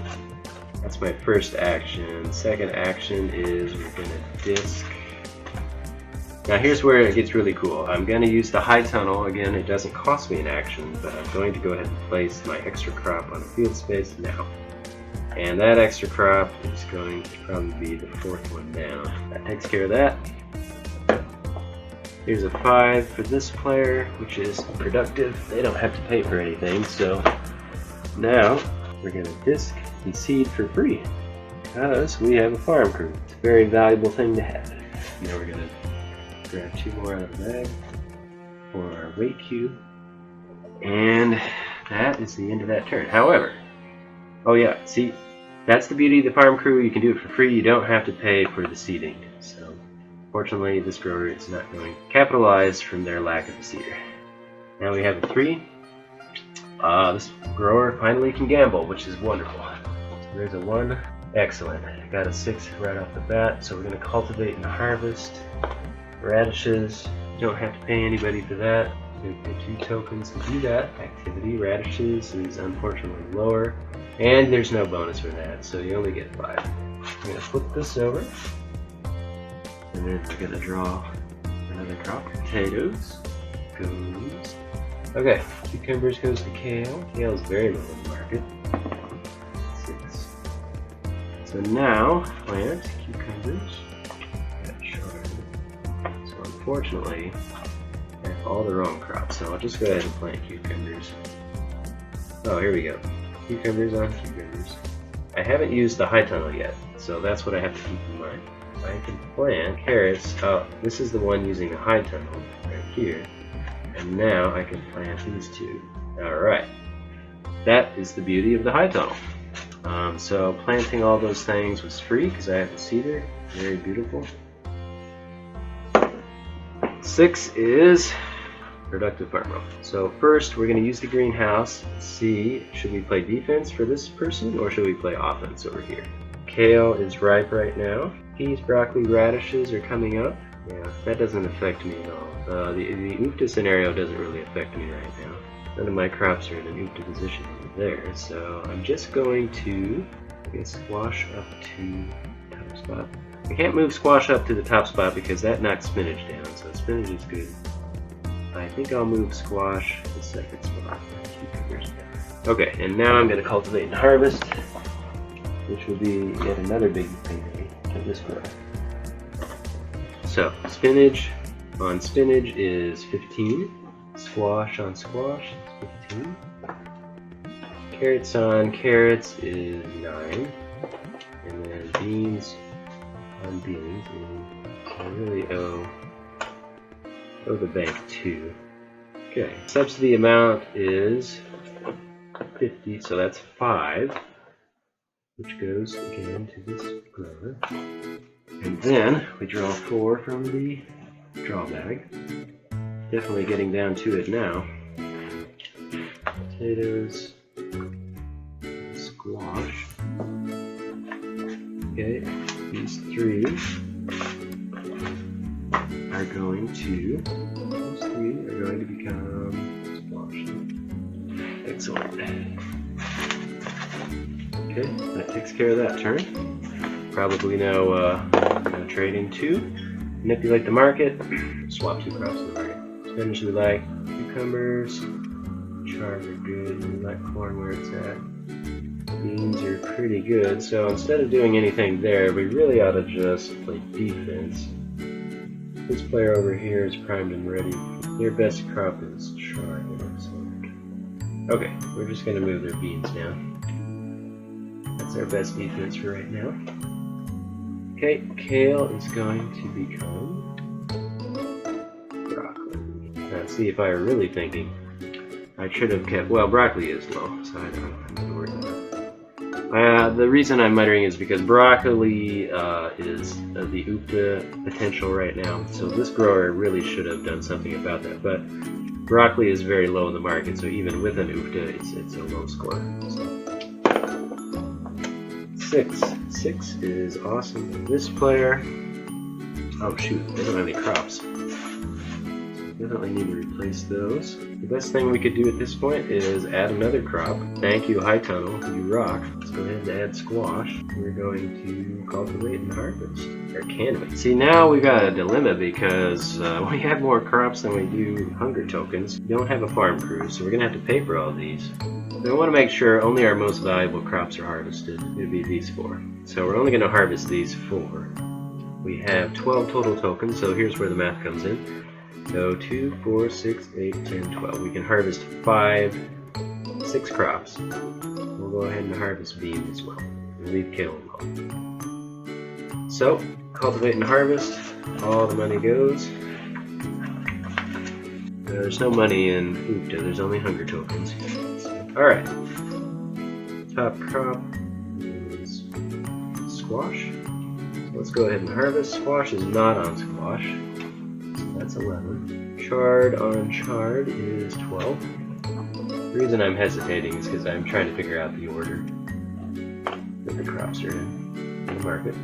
That's my first action. Second action is we're going to disc. Now here's where it gets really cool. I'm going to use the high tunnel. Again, it doesn't cost me an action, but I'm going to go ahead and place my extra crop on the field space now. And that extra crop is going to probably be the 4th one down. That takes care of that. Here's a 5 for this player, which is productive. They don't have to pay for anything, so now we're going to disc and seed for free because we have a farm crew. It's a very valuable thing to have. Now we're going to grab 2 more out of the bag for our weight cube, and that is the end of that turn. However, oh yeah, see, that's the beauty of the farm crew. You can do it for free. You don't have to pay for the seeding. So fortunately, this grower is not going to capitalize from their lack of a seeder. Now we have a 3. This grower finally can gamble, which is wonderful. So there's a 1. Excellent. Got a 6 right off the bat. So we're going to cultivate and harvest radishes. Don't have to pay anybody for that. We're going to pay 2 tokens to do that activity. Radishes is unfortunately lower, and there's no bonus for that, so you only get 5. I'm going to flip this over. And then we're going to draw another crop. Potatoes goes. Okay, cucumbers goes to kale. Kale is very low in the market. 6. So now, plant cucumbers. So unfortunately, I have all the wrong crops, so I'll just go ahead and plant cucumbers. Oh, here we go. Cucumbers on cucumbers. I haven't used the high tunnel yet, so that's what I have to keep in mind. I can plant carrots. This is the one using the high tunnel right here. And now I can plant these 2. Alright. That is the beauty of the high tunnel. So planting all those things was free because I have the cedar. Very beautiful. 6 is productive farm roll. So first we're going to use the greenhouse. See, should we play defense for this person or should we play offense over here? Kale is ripe right now. Peas, broccoli, radishes are coming up. Yeah, that doesn't affect me at all. The UFTA scenario doesn't really affect me right now. None of my crops are in an UFTA position over there, so I'm just going to, I guess, squash up to top spot. I can't move squash up to the top spot because that knocks spinach down, so spinach is good. I think I'll move squash to the second spot. Okay, and now I'm going to cultivate and harvest, which will be yet another big payday to this grower. So, spinach on spinach is 15. Squash on squash is 15. Carrots on carrots is 9. And then beans on beans is, I really owe the bank 2. Okay, subsidy amount is 50, so that's 5. which goes again to this grower. And then we draw 4 from the draw bag. Definitely getting down to it now. Potatoes, squash. Okay, these 3 are going to, become squash. Excellent. Okay, that takes care of that turn. Probably now trading 2. Manipulate the market. Swap 2 crops in the market. Spinach we like. Cucumbers. Chard are good. We like corn where it's at. Beans are pretty good. So instead of doing anything there, we really ought to just play defense. This player over here is primed and ready. Their best crop is chard. Okay, we're just going to move their beans down. That's our best defense for right now. Okay, kale is going to become broccoli. Now, see, if I were really thinking, I should have kept, well, broccoli is low, so I don't have to worry about it. The reason I'm muttering is because broccoli is the UPTA potential right now, so this grower really should have done something about that, but broccoli is very low in the market, so even with an UPTA, it's a low score. So. 6 is awesome. This player, oh shoot, they don't have any crops. Definitely need to replace those. The best thing we could do at this point is add another crop. Thank you, High Tunnel, you rock. Let's go ahead and add squash. We're going to cultivate and harvest. Or can we? See, now we've got a dilemma because we have more crops than we do hunger tokens. We don't have a farm crew, so we're going to have to pay for all these. We want to make sure only our most valuable crops are harvested. It would be these 4. So we're only going to harvest these 4. We have 12 total tokens, so here's where the math comes in. So 2, 4, 6, 8, 10, 12. We can harvest 6 crops. We'll go ahead and harvest beans as well. And leave kale alone. So, cultivate and harvest. All the money goes. There's no money in UPTA, there's only hunger tokens. Alright. Top crop is squash. So let's go ahead and harvest. Squash is not on squash. So that's 11. Chard on chard is 12. The reason I'm hesitating is because I'm trying to figure out the order that the crops are in the market.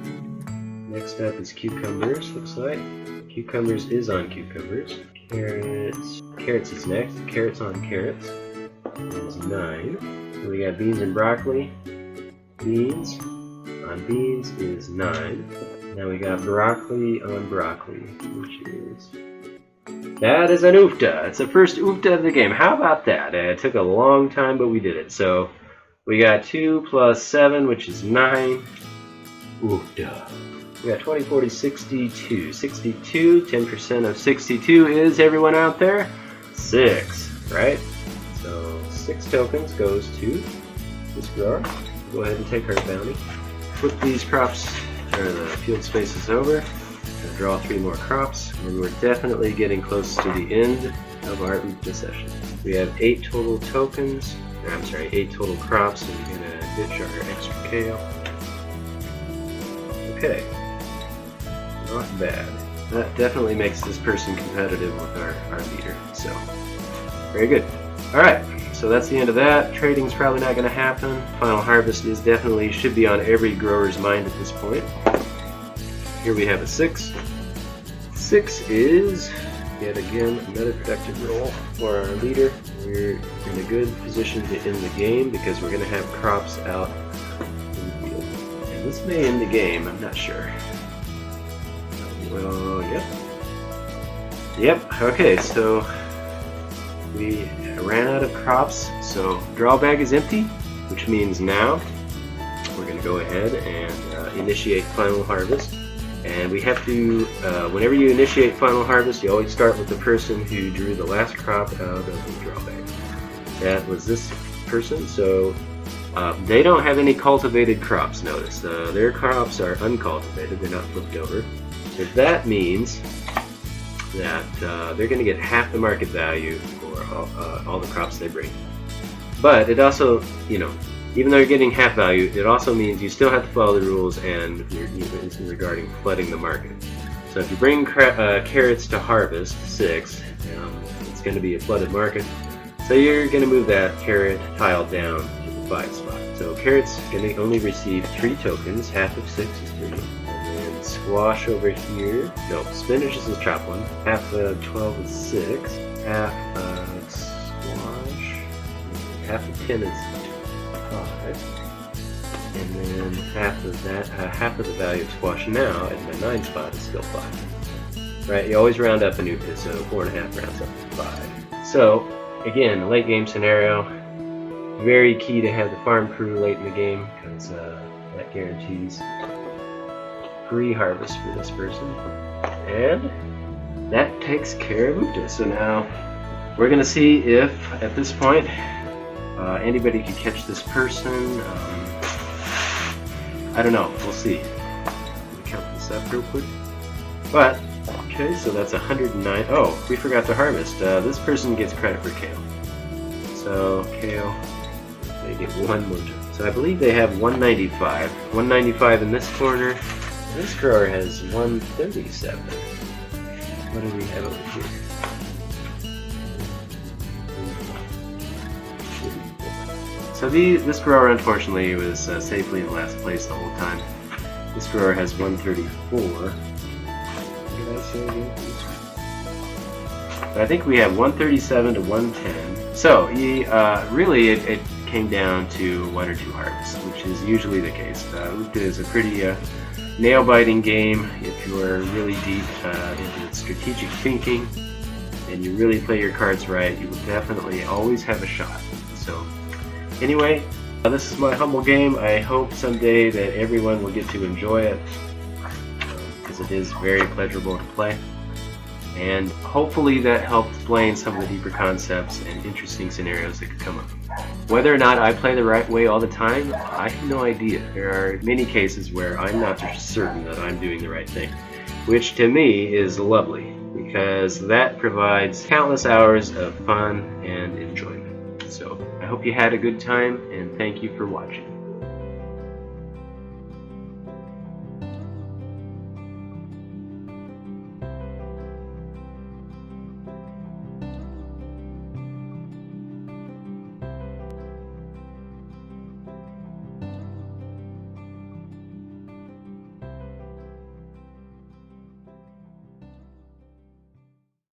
Next up is cucumbers, looks like. Cucumbers is on cucumbers. Carrots is next. Carrots on carrots is 9. So we got beans and broccoli. Beans on beans is 9. Now we got broccoli on broccoli, which is... That is an UPTA. It's the first UPTA of the game. How about that? It took a long time, but we did it. So we got 2 plus 7, which is 9. UPTA. We got 20, 40, 62. 62, 10% of 62 is, everyone out there, 6, right? So 6 tokens goes to this grower. Go ahead and take our bounty. Flip these crops, or the field spaces over. Draw 3 more crops, and we're definitely getting close to the end of our UPTA session. We have 8 total tokens, I'm sorry, 8 total crops, and we're going to ditch our extra kale. Okay. Not bad. That definitely makes this person competitive with our leader. So, very good. Alright, so that's the end of that. Trading's probably not going to happen. Final harvest is definitely, should be on every grower's mind at this point. Here we have a 6. 6 is, yet again, another productive roll for our leader. We're in a good position to end the game because we're going to have crops out in the field. And this may end the game, I'm not sure. Well, yep. Yep, okay, so we ran out of crops, so draw bag is empty, which means now we're going to go ahead and initiate final harvest. And we have to, whenever you initiate final harvest, you always start with the person who drew the last crop out of the draw bag. That was this person, so they don't have any cultivated crops, notice. Their crops are uncultivated, they're not flipped over. So that means that they're going to get half the market value for all the crops they bring. But it also, you know, Even though you're getting half value, it also means you still have to follow the rules and regarding flooding the market. So if you bring carrots to harvest, 6, it's going to be a flooded market. So you're going to move that carrot tile down to the 5 spot. So carrots going to only receive 3 tokens, half of 6 is 3. And then squash over here, no, spinach is a chop one, half of 12 is 6, half of squash, half of 10 is 5, and then half of that, half of the value of squash now at my 9 spot is still 5. Right, you always round up a new bit, so 4.5 rounds up to 5. So, again, late game scenario, very key to have the farm crew late in the game, because that guarantees free harvest for this person. And that takes care of Upta. So now, we're going to see if, at this point, anybody can catch this person. I don't know. We'll see. Let me count this up real quick. But, okay, so that's 109. Oh, we forgot to harvest. This person gets credit for kale. So, kale, they get 1 mojo. So I believe they have 195. 195 in this corner. This grower has 137. What do we have over here? So this grower, unfortunately, was safely in last place the whole time. This grower has 134. What did I say again? I think we have 137 to 110. So really, it came down to 1 or 2 harvests, which is usually the case. Upta is a pretty nail-biting game. If you are really deep into strategic thinking and you really play your cards right, you will definitely always have a shot. So. Anyway, this is my humble game. I hope someday that everyone will get to enjoy it, because it is very pleasurable to play. And hopefully that helped explain some of the deeper concepts and interesting scenarios that could come up. Whether or not I play the right way all the time, I have no idea. There are many cases where I'm not certain that I'm doing the right thing, which to me is lovely, because that provides countless hours of fun and enjoyment. So I hope you had a good time, and thank you for watching.